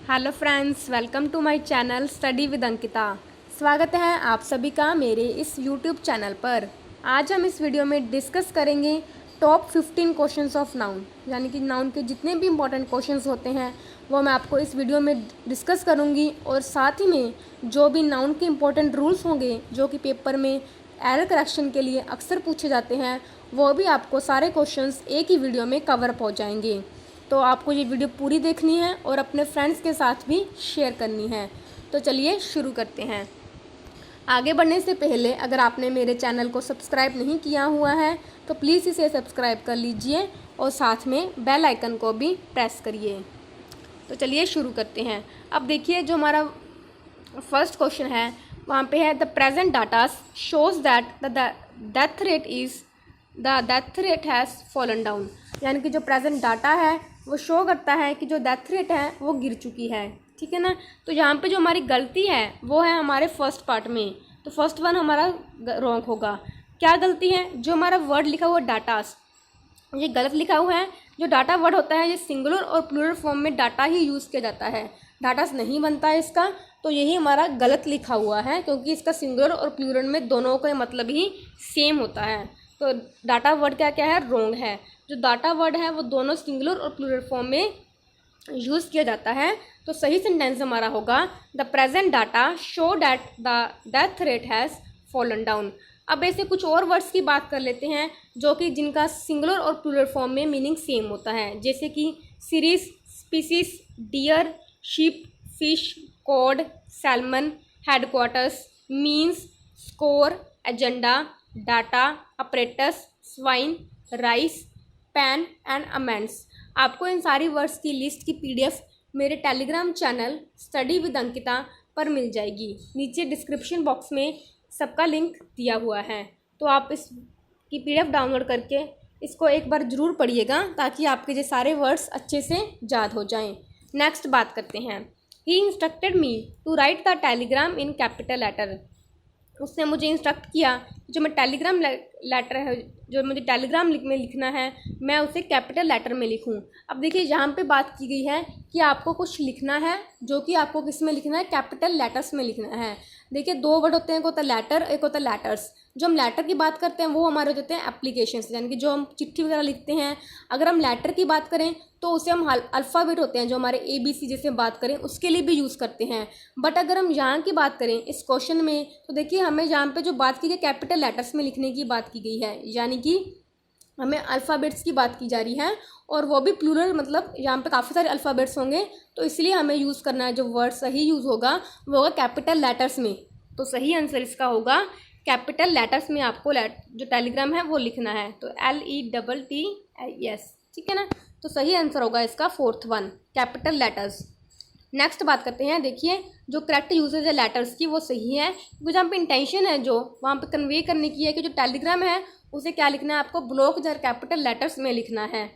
Hello friends, welcome to my channel study with Ankita. स्वागत है आप सभी का मेरे इस यूट्यूब चैनल पर। आज हम इस वीडियो में डिस्कस करेंगे टॉप 15 क्वेश्चंस ऑफ नाउन, यानी कि नाउन के जितने भी इंपॉर्टेंट क्वेश्चंस होते हैं वो मैं आपको इस वीडियो में डिस्कस करूंगी। और साथ ही में जो भी नाउन के इंपॉर्टेंट रूल्स होंगे जो कि पेपर में एरर करेक्शन के लिए अक्सर पूछे जाते हैं, वो भी आपको सारे क्वेश्चंस एक ही वीडियो में कवर अप हो जाएंगे। तो आपको ये वीडियो पूरी देखनी है और अपने फ्रेंड्स के साथ भी शेयर करनी है। तो चलिए शुरू करते हैं। आगे बढ़ने से पहले अगर आपने मेरे चैनल को सब्सक्राइब नहीं किया हुआ है तो प्लीज़ इसे सब्सक्राइब कर लीजिए और साथ में बेल आइकन को भी प्रेस करिए। तो चलिए शुरू करते हैं। अब देखिए, जो हमारा फर्स्ट क्वेश्चन है वहाँ पे है the present data shows that the death rate has fallen down, यानी कि जो प्रेजेंट डाटा है वो शो करता है कि जो डेथ रेट है वो गिर चुकी है। ठीक है ना। तो यहाँ पे जो हमारी गलती है वो है हमारे फर्स्ट पार्ट में, तो फर्स्ट वन हमारा रॉन्ग होगा। क्या गलती है? जो हमारा वर्ड लिखा हुआ डाटास, ये गलत लिखा हुआ है। जो डाटा वर्ड होता है ये सिंगुलर और प्लूरल फॉर्म में डाटा ही यूज़ किया जाता है, डाटास नहीं बनता है इसका। तो यही हमारा गलत लिखा हुआ है क्योंकि इसका सिंगुलर और प्लूरल में दोनों का मतलब ही सेम होता है। तो डाटा वर्ड क्या क्या है? रॉन्ग है। जो डाटा वर्ड है वो दोनों सिंगुलर और प्लूरल फॉर्म में यूज़ किया जाता है। तो सही सेंटेंस हमारा होगा the present data show that the death rate has fallen down. अब ऐसे कुछ और वर्ड्स की बात कर लेते हैं जो कि जिनका सिंगुलर और प्लूरल फॉर्म में मीनिंग सेम होता है, जैसे कि series, species, deer, sheep, fish, cod, salmon, headquarters, means, score, agenda, data, apparatus, swine, rice, pains and amends. आपको इन सारी वर्ड्स की लिस्ट की पीडीएफ मेरे Telegram channel study with Ankita पर मिल जाएगी। नीचे डिस्क्रिप्शन बॉक्स में सबका लिंक दिया हुआ है, तो आप इस की पीडीएफ डाउनलोड करके इसको एक बार ज़रूर पढ़िएगा ताकि आपके ये सारे वर्ड्स अच्छे से याद हो जाएं। नेक्स्ट बात करते हैं। He instructed me to write the telegram in capital letter. उसने मुझे इंस्ट्रक्ट किया जो मैं टेलीग्राम लेटर है, जो मुझे टेलीग्राम में लिखना है मैं उसे कैपिटल लेटर में लिखूं। अब देखिए, यहाँ पे बात की गई है कि आपको कुछ लिखना है जो कि आपको किस में लिखना है? कैपिटल लेटर्स में लिखना है। देखिए, दो वर्ड होते हैं, एक होता है लेटर, एक होता है लेटर्स। जो हम लेटर की बात करते हैं वो हमारे हो जाते हैं एप्लीकेशंस, यानी कि जो हम चिट्ठी वगैरह लिखते हैं। अगर हम लेटर की बात करें तो उसे हम अल्फ़ाबेट होते हैं जो हमारे ABC जैसे बात करें उसके लिए भी यूज़ करते हैं। बट अगर हम यहाँ की बात करें इस क्वेश्चन में तो देखिए, हमें यहाँ पे जो बात की गई कैपिटल लेटर्स में लिखने की बात की गई है, यानी कि हमें अल्फ़ाबेट्स की बात की जा रही है और वो भी प्लूरल, मतलब यहाँ पे काफ़ी सारे अल्फ़ाबेट्स होंगे। तो इसलिए हमें यूज़ करना है, जो वर्ड सही यूज़ होगा वो होगा कैपिटल लेटर्स में। तो सही आंसर इसका होगा कैपिटल लेटर्स में आपको जो टेलीग्राम है वो लिखना है। तो LETTS, ठीक है ना। तो सही आंसर होगा इसका fourth one, capital letters. Next बात करते हैं। देखिए, जो करेक्ट यूजेज है लेटर्स की वो सही है क्योंकि जहाँ पे इंटेंशन है जो वहाँ पे कन्वे करने की है कि जो टेलीग्राम है उसे क्या लिखना है? आपको ब्लॉक या कैपिटल लेटर्स में लिखना है।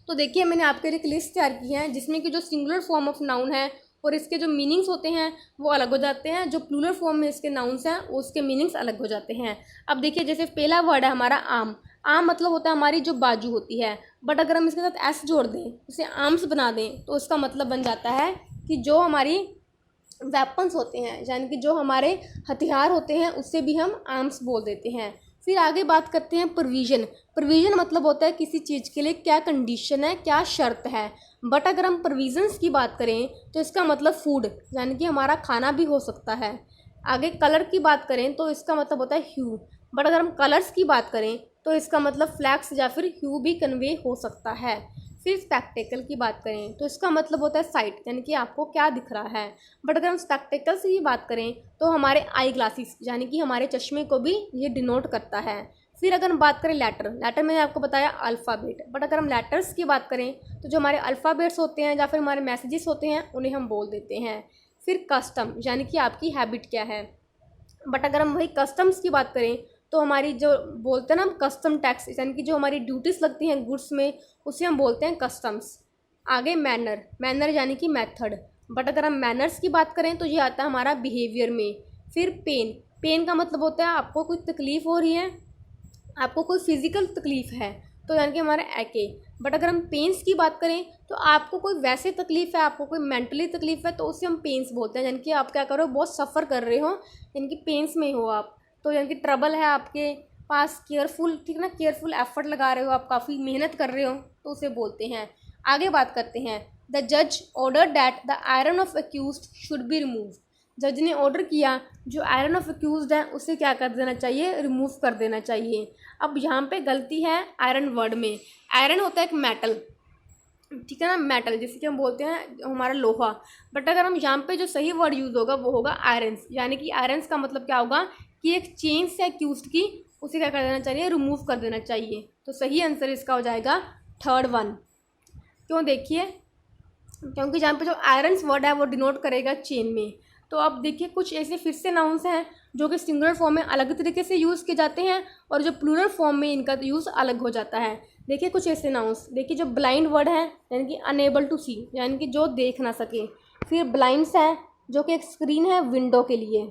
तो देखिए, मैंने आपके लिए एक लिस्ट तैयार की है जिसमें कि जो सिंगुलर फॉर्म ऑफ नाउन है और इसके जो मीनिंग्स होते हैं वो अलग हो जाते हैं, जो प्लूरल फॉर्म में इसके नाउन्स हैं उसके मीनिंग्स अलग हो जाते हैं। अब देखिए, जैसे पहला वर्ड है हमारा आम। आम मतलब होता है हमारी जो बाजू होती है, बट अगर हम इसके साथ एस जोड़ दें, उसे आर्म्स बना दें, तो इसका मतलब बन जाता है कि जो हमारी वेपन्स होते हैं, यानी कि जो हमारे हथियार होते हैं उससे भी हम आर्म्स बोल देते हैं। फिर आगे बात करते हैं प्रोविज़न। प्रोविज़न मतलब होता है किसी चीज़ के लिए क्या कंडीशन है, क्या शर्त है। बट अगर हम प्रोविज़न्स की बात करें तो इसका मतलब फूड, यानी कि हमारा खाना भी हो सकता है। आगे कलर की बात करें तो इसका मतलब होता है ह्यू, बट अगर हम कलर्स की बात करें तो इसका मतलब फ्लैक्स या फिर ह्यू भी कन्वे हो सकता है। फिर स्पेक्टेकल की बात करें तो इसका मतलब होता है साइट, यानी कि आपको क्या दिख रहा है। बट अगर हम स्पेक्टेकल से ही बात करें तो हमारे आई ग्लासेस, यानी कि हमारे चश्मे को भी ये डिनोट करता है। फिर अगर हम बात करें लेटर, लेटर मैंने आपको बताया अल्फ़ाबेट, बट अगर हम लेटर्स की बात करें तो जो हमारे अल्फ़ाबेट्स होते हैं या फिर हमारे मैसेजेस होते हैं उन्हें हम बोल देते हैं। फिर कस्टम, यानी कि आपकी हैबिट क्या है। बट अगर हम वही कस्टम्स की बात करें तो हमारी जो बोलते हैं ना हम कस्टम टैक्स, यानी कि जो हमारी ड्यूटीज़ लगती हैं गुड्स में उसे हम बोलते हैं कस्टम्स। आगे मैनर, मैनर यानी कि मेथड। बट अगर हम मैनर्स की बात करें तो ये आता है हमारा बिहेवियर में। फिर पेन, पेन का मतलब होता है आपको कोई तकलीफ़ हो रही है, आपको कोई फिज़िकल तकलीफ़ है, तो यानी कि हमारा एके। बट अगर हम पेन्स की बात करें तो आपको कोई वैसे तकलीफ़ है, आपको कोई मेंटली तकलीफ़ है, तो उसे हम पेन्स बोलते हैं। यानी कि आप क्या कर रहे हो, बहुत सफ़र कर रहे हो, यानी कि पेन्स में हो आप, तो यानी कि ट्रबल है आपके पास, केयरफुल, ठीक ना, केयरफुल एफर्ट लगा रहे हो आप, काफ़ी मेहनत कर रहे हो, तो उसे बोलते हैं। आगे बात करते हैं, द जज order that the iron of accused should be remove. जज ने ऑर्डर किया जो आयरन ऑफ अक्यूज्ड है उसे क्या कर देना चाहिए, रिमूव कर देना चाहिए। अब यहाँ पे गलती है आयरन वर्ड में। आयरन होता है एक मेटल, ठीक है ना, मेटल जिसे कि हम बोलते हैं हमारा लोहा, बट अगर हम यहाँ पे जो सही वर्ड यूज़ होगा वो होगा आयरन्स। यानी कि आयरन्स का मतलब क्या होगा कि एक चेन से अक्यूज्ड की उसे क्या कर देना चाहिए, रिमूव कर देना चाहिए। तो सही आंसर इसका हो जाएगा थर्ड वन। क्यों, देखिए, क्योंकि जहाँ पे जो आयरन्स वर्ड है वो डिनोट करेगा चेन में। तो अब देखिए कुछ ऐसे फिर से नाउन्स हैं जो कि सिंगुलर फॉर्म में अलग तरीके से यूज़ किए जाते हैं और जो प्लूरल फॉर्म में इनका यूज़ अलग हो जाता है। देखिए कुछ ऐसे नाउन्स, देखिए जो ब्लाइंड वर्ड है यानी कि अनेबल टू सी, यानी कि जो देख ना सके। फिर ब्लाइंड्स है जो कि एक स्क्रीन है विंडो के लिए।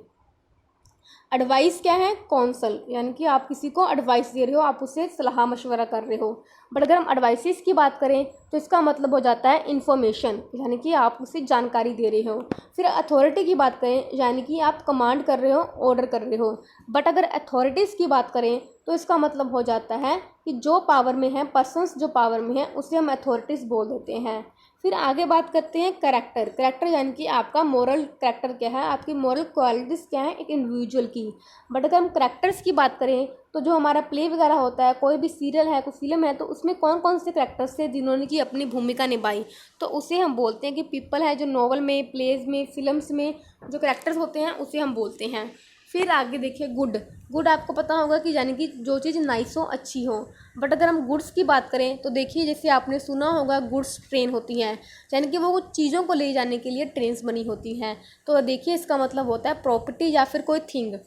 एडवाइस क्या है, कौंसल, यानी कि आप किसी को एडवाइस दे रहे हो, आप उससे सलाह मशवरा कर रहे हो। बट अगर हम एडवाइसेस की बात करें तो इसका मतलब हो जाता है इन्फॉर्मेशन, यानी कि आप उसे जानकारी दे रहे हो। फिर अथॉरिटी की बात करें यानी कि आप कमांड कर रहे हो, ऑर्डर कर रहे हो। बट अगर अथॉरिटीज़ की बात करें तो इसका मतलब हो जाता है कि जो पावर में है, पर्सन्स जो पावर में है उसे हम अथॉरिटीज़ बोल देते हैं। फिर आगे बात करते हैं करेक्टर। करेक्टर यानी कि आपका मोरल करेक्टर क्या है, आपकी मोरल क्वालिटीज़ क्या है एक इंडिविजुअल की। बट अगर हम करेक्टर्स की बात करें तो जो हमारा प्ले वगैरह होता है, कोई भी सीरियल है, कोई फिल्म है, तो उसमें कौन कौन से करेक्टर्स थे जिन्होंने की अपनी भूमिका निभाई, तो उसे हम बोलते हैं कि पीपल है। जो नॉवल में, प्लेज में, फिल्म्स में जो करेक्टर्स होते हैं उसे हम बोलते हैं। फिर आगे देखिए गुड। गुड आपको पता होगा कि यानी कि जो चीज़ नाइस हो, अच्छी हो। बट अगर हम गुड्स की बात करें तो देखिए जैसे आपने सुना होगा गुड्स ट्रेन होती हैं, यानी कि वो कुछ चीज़ों को ले जाने के लिए ट्रेन्स बनी होती हैं। तो देखिए इसका मतलब होता है प्रॉपर्टी या फिर कोई थिंग।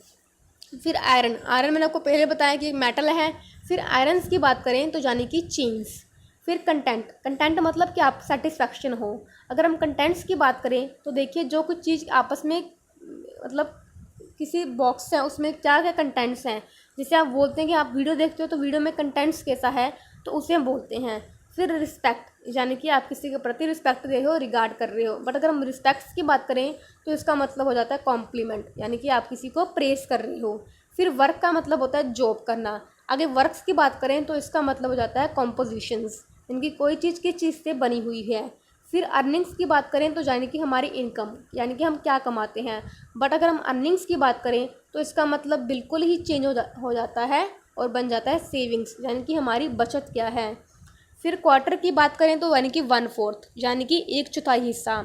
फिर आयरन, आयरन मैंने आपको पहले बताया कि मेटल है। फिर आयरन्स की बात करें तो यानी कि चेन्स। फिर कंटेंट, कंटेंट मतलब कि आप सेटिस्फैक्शन हो। अगर हम कंटेंट्स की बात करें तो देखिए जो कुछ चीज़ आपस में, मतलब किसी बॉक्स है उसमें क्या क्या कंटेंट्स हैं, जैसे आप बोलते हैं कि आप वीडियो देखते हो तो वीडियो में कंटेंट्स कैसा है, तो उसे हम बोलते हैं। फिर रिस्पेक्ट, यानी कि आप किसी के प्रति रिस्पेक्ट दे रहे हो, रिगार्ड कर रहे हो। बट अगर हम रिस्पेक्ट्स की बात करें तो इसका मतलब हो जाता है कॉम्प्लीमेंट, यानी कि आप किसी को प्रेस कर रहे हो। फिर वर्क का मतलब होता है जॉब करना। आगे वर्क्स की बात करें तो इसका मतलब हो जाता है कॉम्पोजिशंस, यानी कि कोई चीज़ किस चीज़ से बनी हुई है। फिर अर्निंग्स की बात करें तो यानी कि हमारी इनकम, यानी कि हम क्या कमाते हैं। बट अगर हम अर्निंग्स की बात करें तो इसका मतलब बिल्कुल ही चेंज हो जाता है और बन जाता है सेविंग्स, यानी कि हमारी बचत क्या है। फिर क्वार्टर की बात करें तो यानी कि 1/4, यानी कि 1/4 हिस्सा।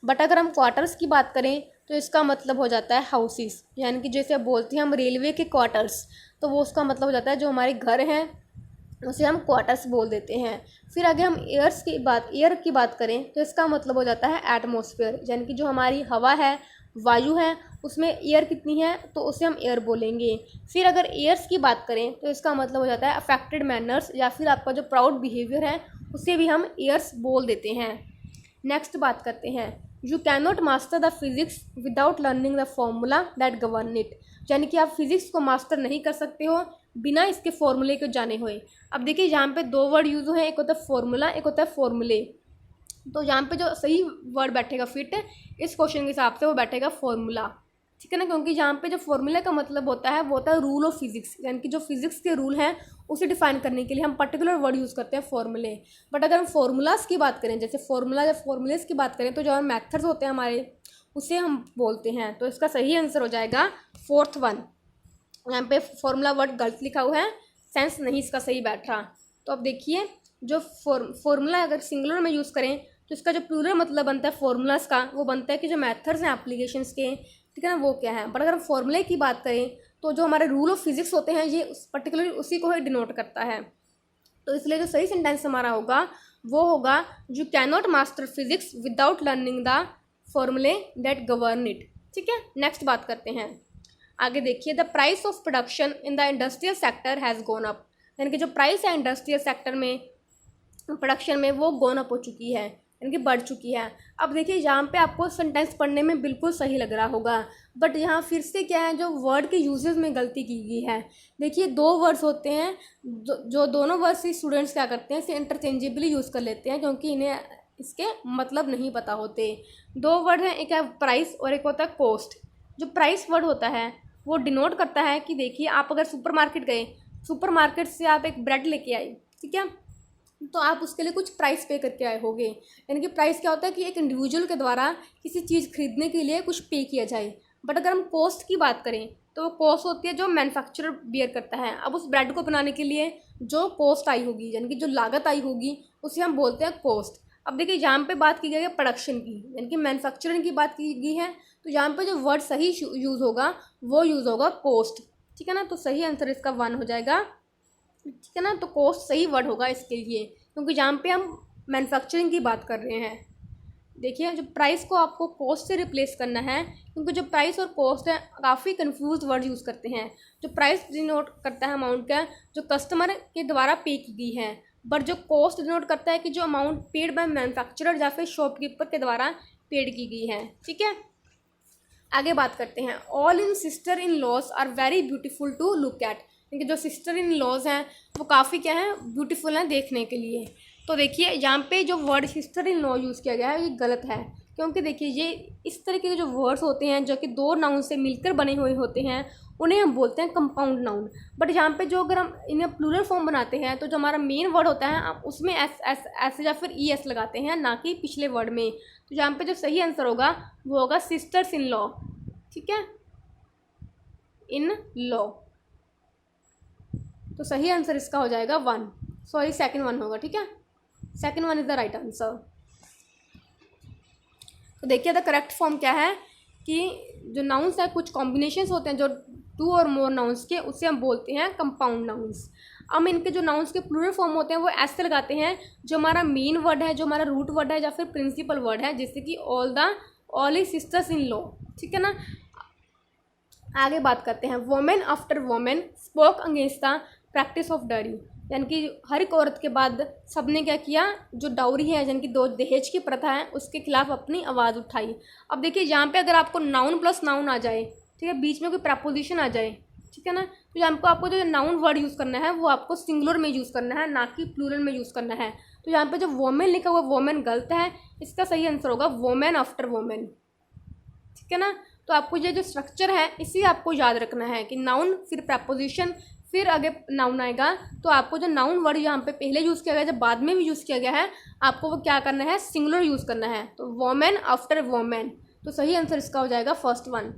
बट अगर हम क्वार्टर्स की बात करें तो इसका मतलब हो जाता है हाउसेस, यानी कि जैसे बोलते हैं हम रेलवे के क्वार्टर्स, तो वो उसका मतलब हो जाता है जो हमारे घर हैं उसे हम क्वार्टर्स बोल देते हैं। फिर आगे हम एयर की बात करें तो इसका मतलब हो जाता है एटमॉस्फेयर, यानी कि जो हमारी हवा है, वायु है, उसमें एयर कितनी है तो उसे हम एयर बोलेंगे। फिर अगर एयर्स की बात करें तो इसका मतलब हो जाता है अफेक्टेड मैनर्स, या फिर आपका जो प्राउड बिहेवियर है उसे भी हम एयर्स बोल देते हैं। नेक्स्ट बात करते हैं, you can not master the physics without learning the formula that govern it, यानी कि आप फिजिक्स को मास्टर नहीं कर सकते हो बिना इसके फॉर्मूले को जाने हुए। अब देखिए यहाँ पे दो वर्ड यूज़ हुए हैं, एक होता है फॉर्मूला, एक होता है फॉर्मूले। तो यहाँ पे जो सही वर्ड बैठेगा फिट इस क्वेश्चन के हिसाब से वो बैठेगा फॉर्मूला, ठीक है ना, क्योंकि यहाँ पे जो फॉर्मूले का मतलब होता है वो होता है रूल ऑफ फिजिक्स, यानी कि जो फिजिक्स के रूल हैं उसे डिफाइन करने के लिए हम पर्टिकुलर वर्ड यूज़ करते हैं फॉर्मूले। बट अगर हम फॉर्मूलाज की बात करें, जैसे फॉर्मूला या फॉर्मूलेस की बात करें, तो जो मेथड्स होते हैं हमारे उसे हम बोलते हैं। तो इसका सही आंसर हो जाएगा फोर्थ वन। यहाँ पे फॉर्मूला वर्ड गलत लिखा हुआ है, सेंस नहीं इसका सही बैठ रहा। तो अब देखिए जो फॉर्मूला अगर सिंगुलर में यूज़ करें तो इसका जो प्लूरल मतलब बनता है फॉर्मूलाज का, वो बनता है कि जो मेथड्स हैं एप्लीकेशंस के, ठीक है ना, वो क्या है। बट अगर हम फॉर्मूले की बात करें तो जो हमारे रूल ऑफ फिजिक्स होते हैं ये पर्टिकुलरली उसी को ही डिनोट करता है। तो इसलिए जो सही सेंटेंस हमारा होगा वो होगा you can not master physics without learning the फॉर्मूले दैट गवर्न इट, ठीक है। नेक्स्ट बात करते हैं, आगे देखिए, the price of production in the industrial sector has gone up, यानी कि जो प्राइस है इंडस्ट्रियल सेक्टर में, प्रोडक्शन में, वो गॉन अप हो चुकी है, यानी कि बढ़ चुकी है। अब देखिए यहाँ पे आपको सेंटेंस पढ़ने में बिल्कुल सही लग रहा होगा, बट यहाँ फिर से क्या है, जो वर्ड के यूजेस में गलती की गई है। देखिए 2 वर्ड्स होते हैं, जो दोनों वर्ड्स से स्टूडेंट्स क्या करते हैं, इसे इंटरचेंजेबली यूज़ कर लेते हैं क्योंकि इन्हें इसके मतलब नहीं पता होते। 2 वर्ड हैं, एक है प्राइस और एक होता है कॉस्ट। जो प्राइस वर्ड होता है वो डिनोट करता है कि देखिए आप अगर सुपरमार्केट गए, सुपरमार्केट से आप एक ब्रेड लेके आए, ठीक है, तो आप उसके लिए कुछ प्राइस पे करके आए होगे। यानी कि प्राइस क्या होता है कि एक इंडिविजुअल के द्वारा किसी चीज़ खरीदने के लिए कुछ पे किया जाए। बट अगर हम कॉस्ट की बात करें तो वो कॉस्ट होती है जो मैन्युफैक्चरर बियर करता है। अब उस ब्रेड को बनाने के लिए जो कॉस्ट आई होगी, यानी कि जो लागत आई होगी, उसे हम बोलते हैं कॉस्ट। अब देखिए यहाँ पे बात की गई है प्रोडक्शन की, यानी कि मैन्युफैक्चरिंग की बात की गई है, तो यहाँ पे जो वर्ड सही यूज़ होगा वो यूज़ होगा कॉस्ट, ठीक है ना। तो सही आंसर इसका 1 हो जाएगा, ठीक है ना। तो कॉस्ट सही वर्ड होगा इसके लिए, क्योंकि यहाँ पे हम मैन्युफैक्चरिंग की बात कर रहे हैं। देखिए जो प्राइस को आपको कॉस्ट से रिप्लेस करना है, क्योंकि जो प्राइस और कॉस्ट है काफ़ी कंफ्यूज वर्ड यूज़ करते हैं। जो प्राइस डिनोट करता है अमाउंट का जो कस्टमर के द्वारा पे की गई है, बट जो कॉस्ट डिनोट करता है कि जो अमाउंट पेड बाय मैन्युफैक्चरर या फिर शॉपकीपर के द्वारा पेड की गई है, ठीक है। आगे बात करते हैं। All in sister in laws are very beautiful to look at, क्योंकि जो सिस्टर इन लॉज हैं वो काफ़ी क्या है, ब्यूटीफुल हैं देखने के लिए। तो देखिए यहाँ पे जो word sister in law use किया गया है ये गलत है, क्योंकि देखिए ये इस तरीके के जो वर्ड्स होते हैं जो कि 2 नाउन से मिलकर बने हुए होते हैं उन्हें हम बोलते हैं कंपाउंड नाउन। बट यहाँ पे जो अगर हम इन्हें प्लूरल फॉर्म बनाते हैं तो जो हमारा मेन वर्ड होता है आप उसमें एस या फिर ES लगाते हैं, ना कि पिछले वर्ड में। तो यहाँ पे जो सही आंसर होगा वो होगा सिस्टर्स इन लॉ, ठीक है, इन लॉ। तो सही आंसर इसका हो जाएगा 1, सॉरी सेकंड 1 होगा, ठीक है, second 1 is the right answer. तो देखिए द करेक्ट फॉर्म क्या है कि जो नाउन्स है कुछ कॉम्बिनेशंस होते हैं जो 2 और मोर नाउन्स के, उसे हम बोलते हैं कंपाउंड नाउन्स। हम इनके जो नाउन्स के प्लूरल फॉर्म होते हैं वो ऐसे लगाते हैं जो हमारा मेन वर्ड है, जो हमारा रूट वर्ड है या फिर प्रिंसिपल वर्ड है, जैसे कि all is sisters in law, ठीक है ना। आगे बात करते हैं। Women after women spoke against the practice of dowry, यानी कि हर एक औरत के बाद सबने क्या किया, जो डाउरी है यानी कि दहेज की प्रथा है उसके खिलाफ अपनी आवाज़ उठाई। अब देखिए यहाँ पे अगर आपको नाउन प्लस नाउन आ जाए, ठीक है, बीच में कोई प्रपोजिशन आ जाए, ठीक है ना, तो यहाँ पे आपको जो नाउन वर्ड यूज़ करना है वो आपको सिंगुलर में यूज़ करना है, ना कि प्लूरल में यूज़ करना है। तो यहाँ पे जो वोमेन लिखा हुआ वोमेन गलत है, इसका सही आंसर होगा वोमेन आफ्टर वोमेन, ठीक है ना। तो आपको ये जो स्ट्रक्चर है इसी आपको याद रखना है कि नाउन फिर प्रपोजिशन फिर आगे नाउन आएगा। तो आपको जो नाउन वर्ड यहाँ पे पहले यूज़ किया गया, जब बाद में भी यूज़ किया गया है, आपको वो क्या करना है, सिंगुलर यूज़ करना है। तो वोमेन आफ्टर वोमेन, तो सही आंसर इसका हो जाएगा फर्स्ट 1।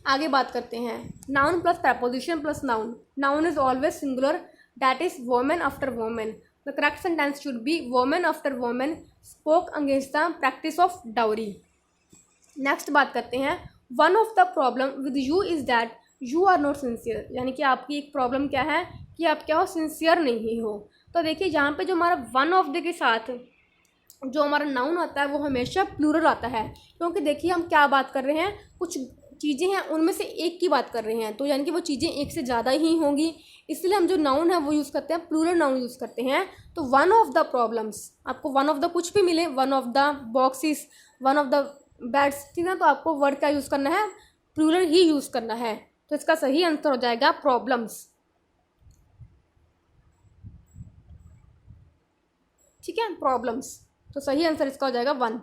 आगे बात करते हैं। Noun plus preposition plus noun, noun is always singular, that is women after women. The correct sentence should be women after women spoke against the practice of dowry. Next बात करते हैं। One of the problem with you is that you are not sincere, यानी कि आपकी एक problem क्या है कि आप क्या हो, सिंसियर नहीं हो। तो देखिए यहाँ पे जो हमारा वन ऑफ द के साथ जो हमारा नाउन आता है वो हमेशा प्लूरल आता है, क्योंकि देखिए हम क्या बात कर रहे हैं, कुछ चीज़ें हैं उनमें से एक की बात कर रहे हैं, तो यानी कि वो चीज़ें एक से ज़्यादा ही होंगी, इसलिए हम जो नाउन है वो यूज़ करते हैं, प्लूरल नाउन यूज़ करते हैं। तो वन ऑफ द प्रॉब्लम्स, आपको वन ऑफ द कुछ भी मिले, one of the boxes, one of the beds, ठीक है, तो आपको वर्ड का यूज़ करना है, प्लूरल ही यूज़ करना है। तो इसका सही आंसर हो जाएगा प्रॉब्लम्स, ठीक है, प्रॉब्लम्स। तो सही आंसर इसका हो जाएगा 1।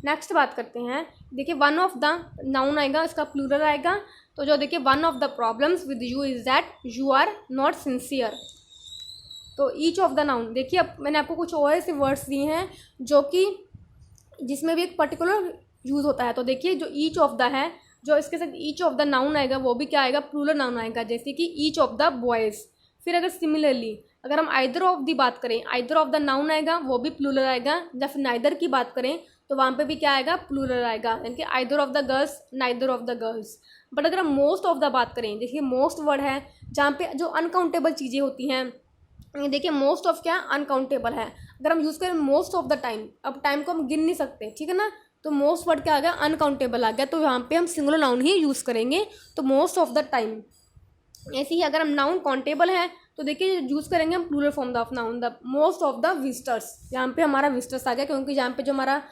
नेक्स्ट बात करते हैं। देखिए वन ऑफ द नाउन आएगा, इसका प्लूरल आएगा। तो जो देखिए one of the problems with you is that you are not sincere. तो ईच ऑफ द नाउन, देखिए अब मैंने आपको कुछ और ऐसे वर्ड्स दिए हैं जो कि जिसमें भी एक पर्टिकुलर यूज़ होता है। तो देखिए जो ईच ऑफ द है, जो इसके साथ ईच ऑफ द नाउन आएगा वो भी क्या आएगा, प्लूरल नाउन आएगा, जैसे कि ईच ऑफ द बॉयज़। फिर अगर सिमिलरली अगर हम आइदर ऑफ दी बात करें, आइदर ऑफ द नाउन आएगा वो भी प्लूरल आएगा। या फिर नाइदर की बात करें तो वहाँ पे भी क्या आएगा, प्लूरल आएगा, यानी कि either of the girls, neither of the girls. But अगर हम मोस्ट ऑफ द बात करें, देखिए मोस्ट वर्ड है जहाँ पे जो अनकाउंटेबल चीज़ें होती हैं, देखिए मोस्ट ऑफ क्या अनकाउंटेबल है। अगर हम यूज़ करें मोस्ट ऑफ द टाइम, अब टाइम को हम गिन नहीं सकते, ठीक है ना, तो मोस्ट वर्ड क्या आ गया, अनकाउंटेबल आ गया, तो यहाँ पे हम सिंगुलर नाउन ही यूज़ करेंगे, तो मोस्ट ऑफ द टाइम। ऐसे ही अगर हम नाउन काउंटेबल है तो देखिए यूज़ करेंगे हम plural form of noun, the most of the visitors. यहाँ पे हमारा विजिटर्स आ गया, क्योंकि यहाँ पे जो हमारा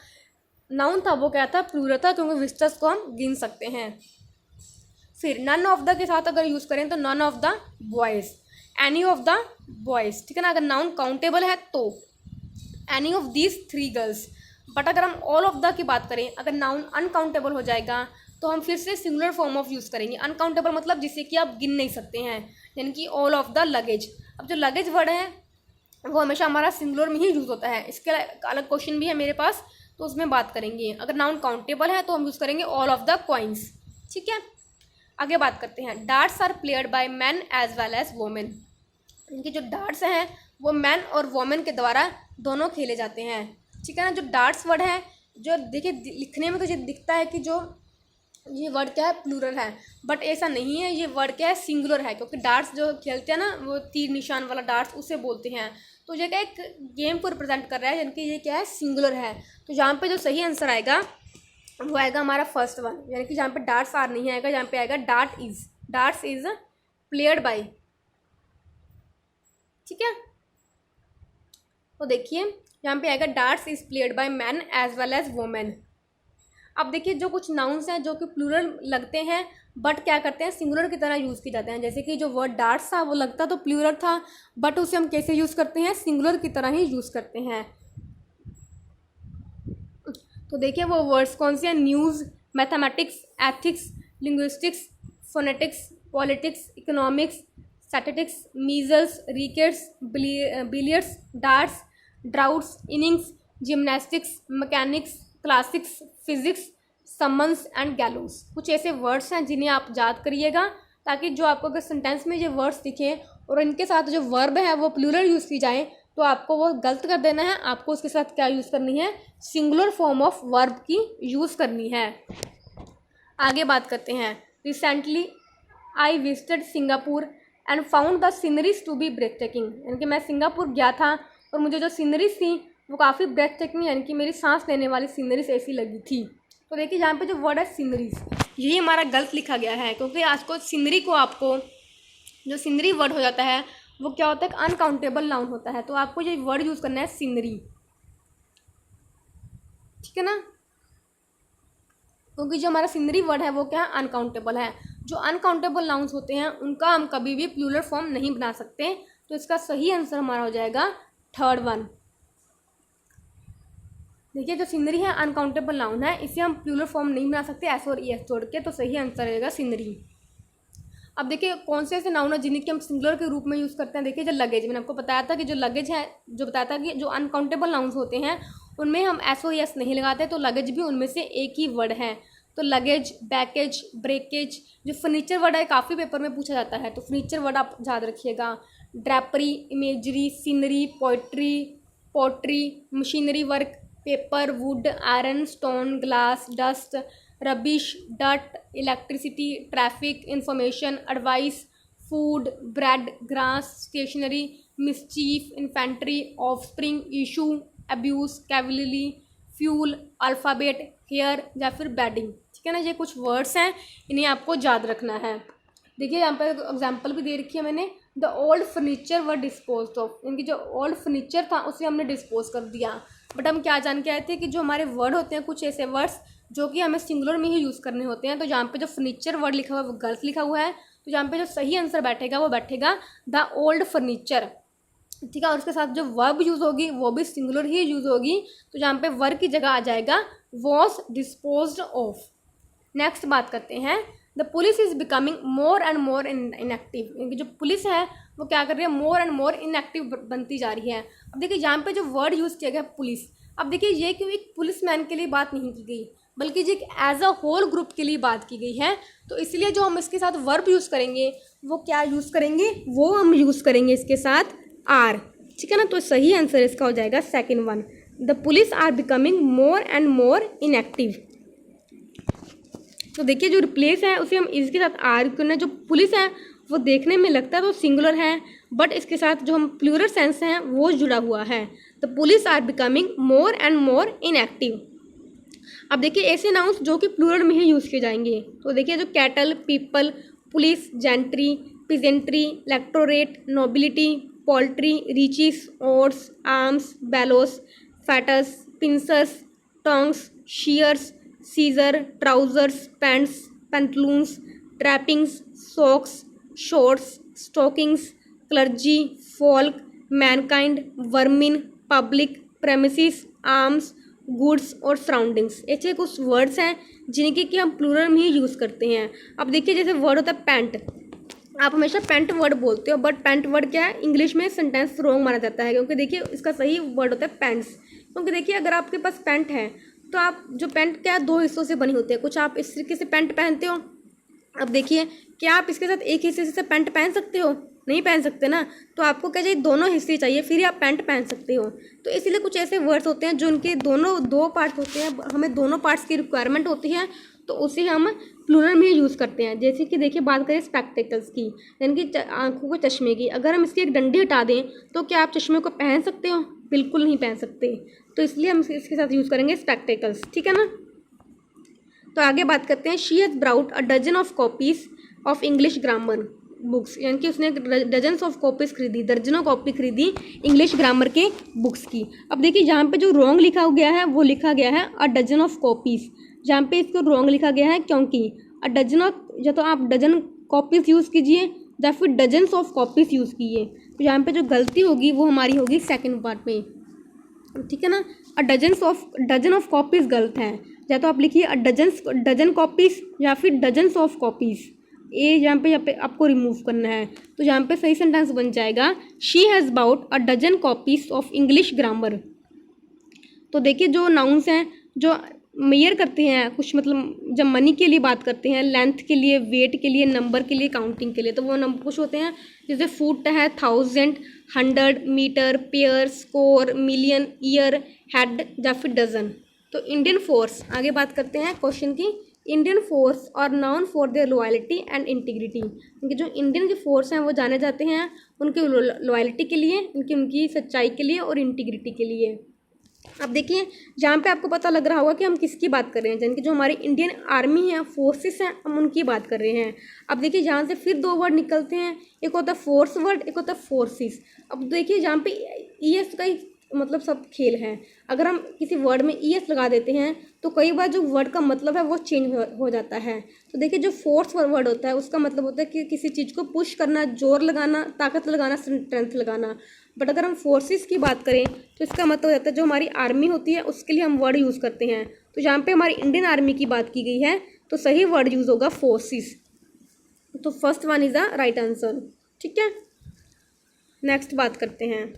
नाउन था वो क्या था, प्लूरल था, क्योंकि विजिटर्स को हम गिन सकते हैं। फिर नन ऑफ द के साथ अगर यूज़ करें तो none of the boys, any of the boys, ठीक है ना। अगर नाउन काउंटेबल है तो any of these 3 girls. But अगर हम ऑल ऑफ द की बात करें, अगर नाउन अनकाउंटेबल हो जाएगा तो हम फिर से सिंगुलर फॉर्म ऑफ यूज़ करेंगे। अनकाउंटेबल मतलब जिसे कि आप गिन नहीं सकते हैं, यानी कि ऑल ऑफ द लगेज। अब जो लगेज वर्ड है वो हमेशा हमारा सिंगुलर में ही यूज़ होता है। इसके अलग क्वेश्चन भी है मेरे पास, तो उसमें बात करेंगे। अगर नाउन काउंटेबल है तो हम यूज़ करेंगे ऑल ऑफ द कॉइन्स, ठीक है। आगे बात करते हैं, darts are played by man as well as women. इनके जो डार्ट्स हैं वो मैन और वोमेन के द्वारा दोनों खेले जाते हैं, ठीक है ना। जो डार्ट्स वर्ड है, जो देखिए लिखने में तो ये दिखता है कि जो ये वर्ड क्या है, प्लूरल है, बट ऐसा नहीं है। ये वर्ड क्या है, सिंगुलर है, क्योंकि डार्ट्स जो खेलते हैं ना वो तीर निशान वाला डार्ट्स उसे बोलते हैं। तो ये क्या एक गेम को रिप्रेजेंट कर रहा है, यानी कि ये क्या है, सिंगुलर है। तो यहाँ पे जो सही आंसर आएगा वो आएगा हमारा फर्स्ट वन, यानी कि जहाँ पे डार्ट्स आर नहीं आएगा, जहाँ पे आएगा डार्ट्स इज प्लेयर्ड बाय, ठीक है। तो देखिए यहाँ पे आएगा darts is played by man as well as women. अब देखिए जो कुछ नाउन्स हैं जो कि प्लूरल लगते हैं बट क्या करते हैं, सिंगुलर की तरह यूज़ किए जाते हैं। जैसे कि जो वर्ड डार्ट्स था वो लगता तो प्लूरल था, बट उसे हम कैसे यूज़ करते हैं, सिंगुलर की तरह ही यूज़ करते हैं। तो देखिए वो वर्ड्स कौन से हैं, news, mathematics, ethics, linguistics, phonetics, politics, economics, statistics, measles, rickets, billiards, darts, droughts, innings, gymnastics, mechanics, classics, physics, summons and gallows. कुछ ऐसे वर्ड्स हैं जिन्हें आप याद करिएगा, ताकि जो आपको अगर सेंटेंस में ये वर्ड्स दिखें और इनके साथ जो वर्ब है वो प्लूरल यूज़ की जाए तो आपको वो गलत कर देना है। आपको उसके साथ क्या यूज़ करनी है, सिंगुलर फॉर्म ऑफ वर्ब की यूज़ करनी है। आगे बात करते हैं, recently I visited Singapore and found the sceneries to be breath taking. यानी कि मैं सिंगापुर गया था और मुझे जो सीनरीज थी वो काफ़ी ब्रेथ टेकिंग, यानी कि मेरी सांस लेने वाली सीनरीज ऐसी लगी थी। तो देखिए यहाँ पे जो वर्ड है सीनरीज, यही हमारा गलत लिखा गया है, क्योंकि आज को सीनरी को आपको जो सीनरी वर्ड हो जाता है वो क्या होता है, अनकाउंटेबल नाउन होता है। तो आपको ये वर्ड यूज़ करना है सीनरी, ठीक है ना, क्योंकि जो हमारा सीनरी वर्ड है वो क्या है, अनकाउंटेबल है। जो अनकाउंटेबल नाउन्स होते हैं उनका हम कभी भी प्लूरल फॉर्म नहीं बना सकते। तो इसका सही आंसर हमारा हो जाएगा थर्ड वन। देखिए जो सीनरी है अनकाउंटेबल नाउन है, इसे हम प्लूरल फॉर्म नहीं बना सकते एस और ईएस जोड़ के, तो सही आंसर रहेगा सीनरी। अब देखिए कौन से ऐसे नाउन है जिन्हें कि हम सिंगुलर के रूप में यूज़ करते हैं। देखिए जो लगेज, मैंने आपको बताया था कि जो लगेज है, जो बताया था कि जो अनकाउंटेबल नाउन्स होते हैं उनमें हम एस ओ एस नहीं लगाते, तो लगेज भी उनमें से एक ही वर्ड है। तो लगेज, बैकेज, ब्रेकेज। जो फर्नीचर वर्ड है काफ़ी पेपर में पूछा जाता है, तो फर्नीचर वर्ड आप याद रखिएगा। Drapery, imagery, scenery, pottery, machinery work, paper, wood, iron, stone, glass, dust, rubbish, डट, electricity, traffic, information, advice, food, bread, grass, stationery, mischief, infantry, offspring, issue, abuse, cavalry, fuel, alphabet, hair या फिर bedding, ठीक है ना। ये कुछ words हैं, इन्हें आपको याद रखना है। देखिए यहाँ पर एग्जांपल भी दे रखी है मैंने, the old furniture were dispose of, इनकी जो ओल्ड फर्नीचर था उसे हमने डिस्पोज कर दिया। बट हम क्या जान के आए थे कि जो हमारे वर्ड होते हैं, कुछ ऐसे वर्ड्स जो कि हमें सिंगुलर में ही यूज़ करने होते हैं। तो यहाँ पे जो फर्नीचर वर्ड लिखा हुआ है वो गलत लिखा हुआ है, तो यहाँ पे जो सही आंसर बैठेगा वो बैठेगा द ओल्ड फर्नीचर, ठीक है। और उसके साथ जो वर्ब यूज़ होगी वो भी सिंगुलर ही यूज़ होगी, तो यहाँ पे वर्ब की जगह आ जाएगा वॉज डिस्पोज्ड ऑफ। नेक्स्ट बात करते हैं, the police is becoming more and more inactive. यानी जो पुलिस है वो क्या कर रही है, मोर एंड मोर इनएक्टिव बनती जा रही है। अब देखिए यहाँ पे जो वर्ड यूज़ किया गया पुलिस, अब देखिए ये क्यों एक पुलिसमैन के लिए बात नहीं की गई, बल्कि ये एज अ होल ग्रुप के लिए बात की गई है। तो इसलिए जो हम इसके साथ वर्ब यूज़ करेंगे वो क्या यूज़ करेंगे, वो हम यूज़ करेंगे इसके साथ आर, ठीक है ना। तो सही आंसर इसका हो जाएगा second one, the police are becoming more and more inactive. तो देखिए जो रिप्लेस है उसे हम इसके साथ आर करना। जो पुलिस है वो देखने में लगता है तो सिंगुलर है, बट इसके साथ जो हम प्लूरल सेंस हैं वो जुड़ा हुआ है। The police are becoming more and more inactive. अब देखिए ऐसे नाउन्स जो कि प्लूरल में ही यूज़ किए जाएंगे। तो देखिए जो cattle, people, police, gentry, peasantry, electorate, nobility, poultry, riches, oats, arms, bellows, fetters, pincers, tongs, shears, scissor, trousers, pants, pantaloons, trappings, socks, shorts, stockings, clergy, folk, mankind, vermin, public, premises, arms, goods और surroundings. ऐसे कुछ words हैं जिनके कि हम plural में ही use करते हैं। अब देखिए जैसे वर्ड होता है पैंट, आप हमेशा पैंट वर्ड बोलते हो, बट पैंट वर्ड क्या है, इंग्लिश में सेंटेंस रॉन्ग माना जाता है, क्योंकि देखिए इसका सही वर्ड होता है पैंट्स। क्योंकि देखिए अगर आपके पास पैंट है तो आप जो पैंट क्या है 2 हिस्सों से बनी होती है, कुछ आप इस तरीके से पैंट पहनते हो। अब देखिए क्या आप इसके साथ एक हिस्से से पैंट पहन सकते हो, नहीं पहन सकते ना, तो आपको क्या चाहिए, दोनों हिस्से चाहिए, फिर ही आप पैंट पहन सकते हो। तो इसीलिए कुछ ऐसे वर्ड्स होते हैं जो उनके दोनों 2 पार्ट होते हैं, हमें दोनों पार्ट्स की रिक्वायरमेंट होती है, तो उसे हम प्लूरल में यूज़ करते हैं। जैसे कि देखिए बात करें स्पेक्टेकल्स की, यानी कि आंखों को चश्मे की, अगर हम इसकी एक डंडी हटा दें तो क्या आप चश्मे को पहन सकते हो, बिल्कुल नहीं पहन सकते, तो इसलिए हम इसके साथ यूज़ करेंगे स्पेक्टेकल्स, ठीक है ना। तो आगे बात करते हैं, she has brought a dozen of copies of English grammar books, यानी कि उसने डजन्स ऑफ कॉपीज़ खरीदी, दर्जनों कॉपी खरीदी इंग्लिश ग्रामर के बुक्स की। अब देखिए यहाँ पे जो रॉन्ग लिखा गया है वो लिखा गया है अ डजन ऑफ कॉपीज़, जहाँ पे इसको रॉन्ग लिखा गया है क्योंकि अ डजन ऑफ, या तो आप डजन कॉपीज़ यूज़ कीजिए या फिर डजन्स ऑफ कॉपीज़ यूज़ कीजिए। तो यहाँ पे जो गलती होगी वो हमारी होगी सेकेंड पार्ट में, ठीक है ना। अ डजन ऑफ कॉपीज़ गलत है, या तो आप लिखिए अ डजन कॉपीज़ या फिर डजन्स ऑफ कॉपीज़, यहाँ पे आपको रिमूव करना है। तो यहाँ पे सही सेंटेंस बन जाएगा she has bought a dozen copies of English grammar. तो देखिए जो नाउन्स हैं जो मेयर करते हैं कुछ, मतलब जब मनी के लिए बात करते हैं, लेंथ के लिए, वेट के लिए, नंबर के लिए, काउंटिंग के लिए, तो वो नंबर कुछ होते हैं, जैसे फुट है 1000, 100, metre, pair, score, million, year, head या फिर डजन। तो इंडियन फोर्स, आगे बात करते हैं क्वेश्चन की, इंडियन फोर्स और noun for their loyalty and integrity, क्योंकि जो इंडियन की फोर्स हैं वो जाने जाते हैं उनकी लॉयल्टी के लिए, उनकी सच्चाई के लिए और इंटीग्रिटी के लिए। अब देखिए जहाँ पे आपको पता लग रहा होगा कि हम किसकी बात कर रहे हैं, यानी कि जो हमारी इंडियन आर्मी है, फोर्सेस हैं, हम उनकी बात कर रहे हैं। अब देखिए यहाँ से फिर 2 वर्ड निकलते हैं, एक होता है फोर्स वर्ड, एक होता है फोर्सेस। अब देखिए जहाँ पे ES का ही मतलब सब खेल है, अगर हम किसी वर्ड में ES लगा देते हैं तो कई बार जो वर्ड का मतलब है वो चेंज हो जाता है। तो देखिए जो फोर्स वर्ड होता है उसका मतलब होता है कि किसी चीज़ को पुश करना, जोर लगाना, ताकत लगाना, स्ट्रेंथ लगाना। बट अगर हम फोर्सेस की बात करें तो इसका मतलब होता है जो हमारी आर्मी होती है उसके लिए हम वर्ड यूज़ करते हैं। तो जहाँ पे हमारी इंडियन आर्मी की बात की गई है तो सही वर्ड यूज़ होगा फोर्सेस। तो first one is the right answer, ठीक है। नेक्स्ट बात करते हैं,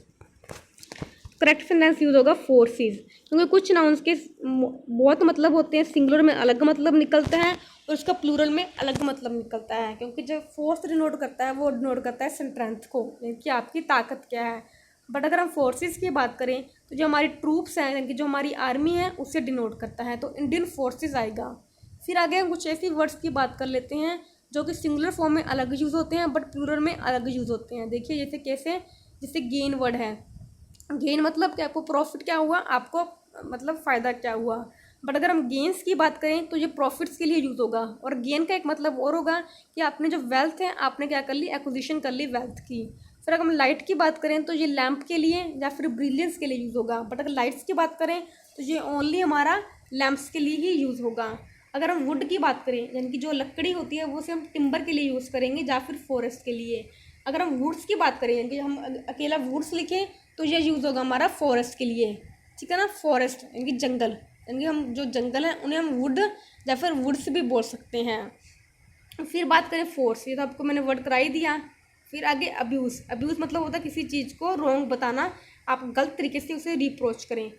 करेक्ट सेंटेंस यूज़ होगा फोर्सेस, क्योंकि कुछ नाउन्स के बहुत मतलब होते हैं, सिंगुलर में अलग मतलब निकलता है और उसका प्लूरल में अलग मतलब निकलता है, क्योंकि जब फोर्स डिनोट करता है वो डिनोट करता है स्ट्रेंथ को, कि आपकी ताकत क्या है। बट अगर हम फोर्सेस की बात करें तो जो हमारी ट्रूप्स हैं, यानी कि जो हमारी आर्मी है, उसे डिनोट करता है, तो इंडियन फोर्सेस आएगा। फिर आगे हम कुछ ऐसी वर्ड्स की बात कर लेते हैं जो कि सिंगुलर फॉर्म में अलग यूज़ होते हैं बट प्लूरल में अलग यूज़ होते हैं। देखिए जैसे कैसे, जैसे गेन वर्ड है, गेन मतलब क्या, आपको प्रॉफिट क्या हुआ, आपको मतलब फ़ायदा क्या हुआ। बट अगर हम गेन्स की बात करें तो ये प्रॉफिट्स के लिए यूज़ होगा, और गेन का एक मतलब और होगा कि आपने जो वेल्थ है आपने क्या कर ली, एक्विजिशन कर ली वेल्थ की। फिर अगर हम लाइट की बात करें तो ये लैंप के लिए या फिर ब्रिलियंस के लिए यूज़ होगा। बट अगर लाइट्स की बात करें तो ये ओनली हमारा लैंप्स के लिए ही यूज़ होगा। अगर हम वुड की बात करें, यानी कि जो लकड़ी होती है वो से हम टिम्बर के लिए यूज़ करेंगे या फिर फॉरेस्ट के लिए। अगर हम वुड्स की बात करें, यानी कि हम अकेला वुड्स लिखें तो ये यूज़ होगा हमारा फॉरेस्ट के लिए, ठीक है ना। फॉरेस्ट यानी कि जंगल, यानी कि हम जो जंगल हैं उन्हें हम वुड या फिर वुड्स भी बोल सकते हैं। फिर बात करें फोर्स, ये तो आपको मैंने वर्ड करा ही दिया। फिर आगे अब्यूज़, अब्यूज़ मतलब होता है किसी चीज़ को रॉन्ग बताना, आप गलत तरीके से उसे रिप्रोच करें।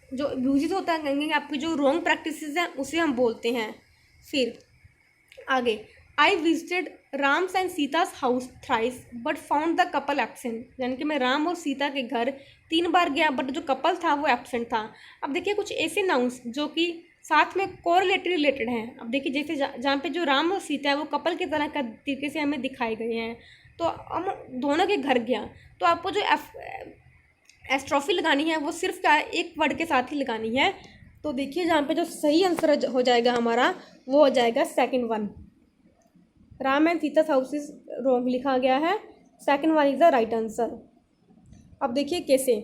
जो अब्यूज़ होता है, कहेंगे आपकी जो रॉन्ग प्रैक्टिसेस हैं उसे हम बोलते हैं। फिर आगे, I visited Ram's and Sita's house thrice but found the couple absent, यानी कि मैं राम और सीता के घर 3 बार गया बट जो कपल था वो एब्सेंट था। अब देखिए कुछ ऐसे नाउन्स जो कि साथ में कोरिलेटेड रिलेटेड हैं। अब देखिए जैसे जहाँ पे जो राम और सीता है वो कपल की तरह का तरीके से हमें दिखाए गए हैं, तो हम दोनों के घर गया, तो आपको जो एस्ट्रॉफी लगानी है वो सिर्फ क्या है, एक वर्ड के साथ ही लगानी है। तो देखिए जहाँ पे जो सही आंसर हो जाएगा हमारा वो हो जाएगा second one. Ram and Sita's house is wrong लिखा गया है, second one is the right answer. अब देखिए कैसे,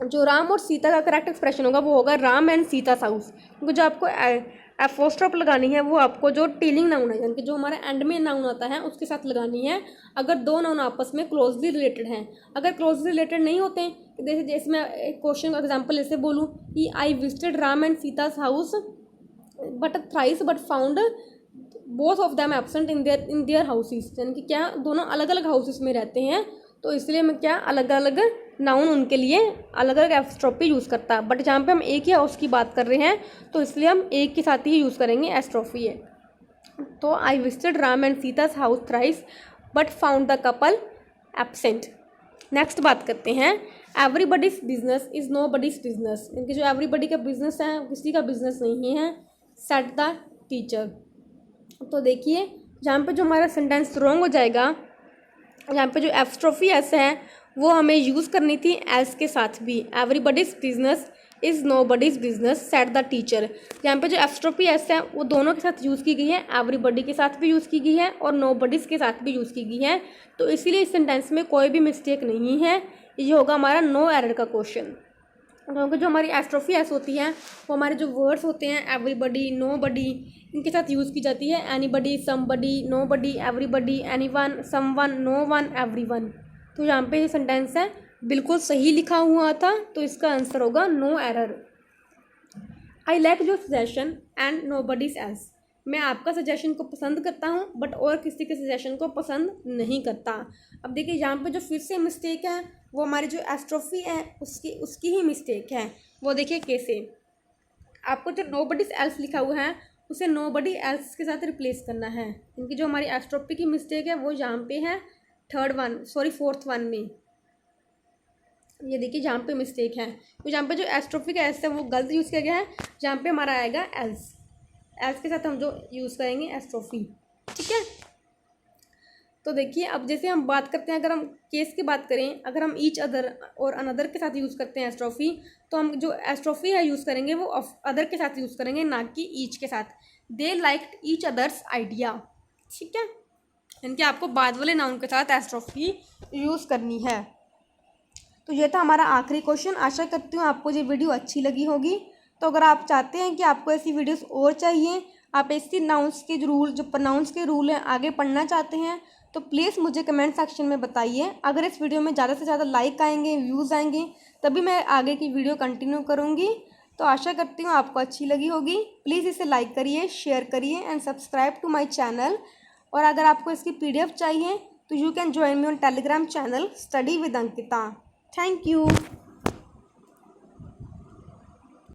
जो राम और सीता का करेक्ट एक्सप्रेशन होगा वो होगा राम एंड सीता's हाउस, क्योंकि जो आपको एपोस्ट्रोफ लगानी है वो आपको जो टीलिंग नाउन है, यानी कि जो हमारा एंड में नाउन आता है उसके साथ लगानी है, अगर दो नाउन आपस में क्लोजली रिलेटेड हैं। अगर क्लोजली रिलेटेड नहीं होते हैं, जैसे मैं एक क्वेश्चन का एग्जाम्पल ऐसे बोलूँ कि I visited Ram and Sita's house but thrice but found both of them absent in their houses, यानी कि क्या दोनों अलग अलग हाउसेस में रहते हैं, तो इसलिए मैं क्या अलग अलग नाउन उनके लिए अलग अलग एस्ट्रोफी यूज़ करता है। बट जहाँ पे हम एक ही हाउस की बात कर रहे हैं तो इसलिए हम एक के साथ ही यूज़ करेंगे एस्ट्रोफी है। तो I visited Ram and Sita's house thrice but found the couple absent. Next बात करते हैं, everybody's business is nobody's business, इनके जो एवरीबडी का बिजनेस है किसी का बिजनेस नहीं है, सेट द टीचर। तो देखिए जहाँ पे जो हमारा सेंटेंस रॉन्ग हो जाएगा, यहाँ पे जो एस्ट्रोफी एस है वो हमें यूज़ करनी थी एल्स के साथ भी, everybody's business is nobody's business said the teacher. यहाँ पे जो एस्ट्रोफी एस है वो दोनों के साथ यूज़ की गई है, एवरीबडी के साथ भी यूज़ की गई है और नो बडीज़ के साथ भी यूज़ की गई है, तो इसीलिए इस सेंटेंस में कोई भी मिस्टेक नहीं है, ये होगा हमारा नो एरर का क्वेश्चन। क्योंकि जो हमारी एस्ट्रोफी एस होती है वो हमारे जो वर्ड्स होते हैं एवरीबडी, नो बडी, इनके साथ यूज़ की जाती है, anybody, somebody, nobody, everybody, anyone, someone, no one, everyone. तो यहाँ पे ये सेंटेंस है बिल्कुल सही लिखा हुआ था, तो इसका आंसर होगा no error. I like your suggestion and nobody's else, मैं आपका सजेशन को पसंद करता हूँ बट और किसी के सजेशन को पसंद नहीं करता। अब देखिए यहाँ पे जो फिर से मिस्टेक है वो हमारी जो एस्ट्रोफी है उसकी ही मिस्टेक है। वो देखिए कैसे, आपको जो नो बडीज एल्स लिखा हुआ है उसे नो बडी एल्स के साथ रिप्लेस करना है। इनकी जो हमारी एस्ट्रोफी की मिस्टेक है वो यहाँ पे है फोर्थ वन में, ये देखिए जहाँ पे मिस्टेक है, तो जहाँ पे जो एस्ट्रोफी का एस है वो गलत यूज़ किया गया है, जहाँ पे हमारा आएगा एल्स, एल्स के साथ हम जो यूज़ करेंगे एस्ट्रोफी, ठीक है। तो देखिए अब जैसे हम बात करते हैं, अगर हम केस की बात करें, अगर हम ईच अदर और अनदर के साथ यूज़ करते हैं एस्ट्रोफी, तो हम जो एस्ट्रोफी है यूज़ करेंगे वो अदर के साथ यूज़ करेंगे, ना कि ईच के साथ। दे लाइक्ड ईच अदर्स आइडिया, ठीक है, इनके आपको बाद वाले नाउन के साथ एस्ट्रोफी यूज़ करनी है। तो ये था हमारा आखिरी क्वेश्चन। आशा करती हूँ आपको ये वीडियो अच्छी लगी होगी। तो अगर आप चाहते हैं कि आपको ऐसी वीडियोस और चाहिए, आप ऐसी नाउंस के रूल, जो प्रोनाउंस के रूल हैं, आगे पढ़ना चाहते हैं, तो प्लीज़ मुझे कमेंट सेक्शन में बताइए। अगर इस वीडियो में ज़्यादा से ज़्यादा लाइक आएंगे, व्यूज़ आएंगे, तभी मैं आगे की वीडियो कंटिन्यू करूँगी। तो आशा करती हूँ आपको अच्छी लगी होगी। प्लीज़ इसे लाइक करिए, शेयर करिए and subscribe to my channel. और अगर आपको इसकी PDF चाहिए तो you can join me on Telegram channel study with Ankita. Thank you.